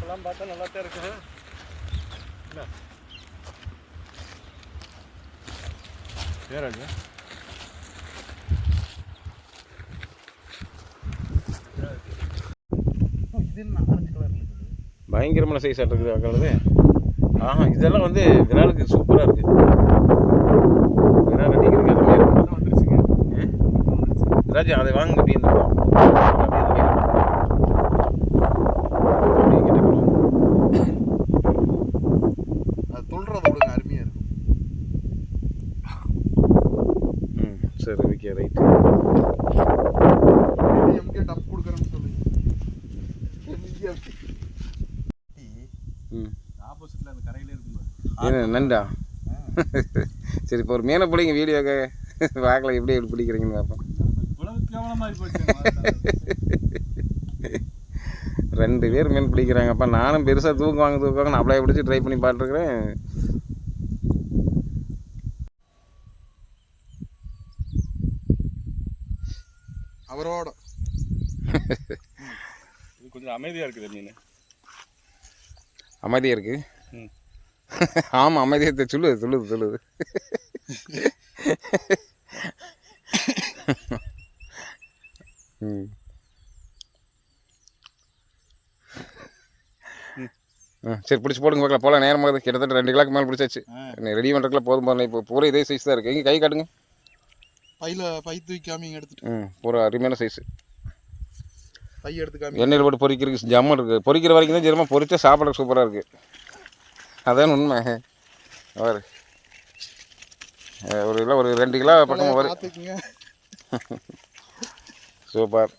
இப்பெல்லாம் பார்த்தா நல்லா தான் இருக்குது. என்ன பேராங்க இது என்ன ஆரஞ்சு கலர் இருக்குது, பயங்கரமான சைஸ் இருக்குது அக்கிறது. ஆஹா, இதெல்லாம் வந்து விராலுக்கு சூப்பராக இருக்குது. விரால் அடிக்கிறதுக்கு அந்த மாதிரி வந்துருச்சுங்க. ராஜா அதை வாங்க அப்படின்னு அது துள்ளுறத விடுங்க, அருமையாக இருக்கும். சரி, ஓகே, ரைட்டு. எம்கே டப் கொடுக்குறேன்னு சொல்லி ஆப்போசிட்டில் அந்த கரையிலே இருக்கும் நண்டா. சரி, இப்போ ஒரு மீனை பிடிங்க வீடியோக்கு வாக்கில் எப்படி பிடிக்கிறீங்கன்னு பார்ப்போம். ரெண்டு பேர் மீன் பிடிக்கிறாங்கப்பா. நானும் பெருசாக தூக்குவாங்க நான் அப்படியே பிடிச்சி ட்ரை பண்ணி பார்த்துருக்குறேன். அவரோட கொஞ்சம் அமைதியாக இருக்குது மீன். அமைதியாக இருக்குது. ஆமாம், அமைதியாக சொல்லுது. சரி, பிடிச்சி போடுங்க பார்க்கலாம். போகலாம், நேரம் போகுது. கிட்டத்தட்ட 2 கிலோக்கு மேலே பிடிச்சாச்சு. ரெடி பண்ணுறதுக்குள்ள போதும் போகலாம். இப்போ பூரா இதே சைஸ் தான் இருக்குது. எங்கே கை காட்டுங்க. பை தூக்காம எடுத்துட்டு பூரா அருமையான சைஸு. பை எடுத்துக்காம எண்ணெயில் போட்டு பொரிக்கிறதுக்கு ஜம்மன் இருக்குது. பொரிக்கிற வரைக்கும் தான் ஜெரமாக பொரிச்சா சாப்பிட்றதுக்கு சூப்பராக இருக்குது. அதான் உண்மை. ஒரு கிலோ, ஒரு 2 கிலோ பக்கம் வரும். சூப்பர்.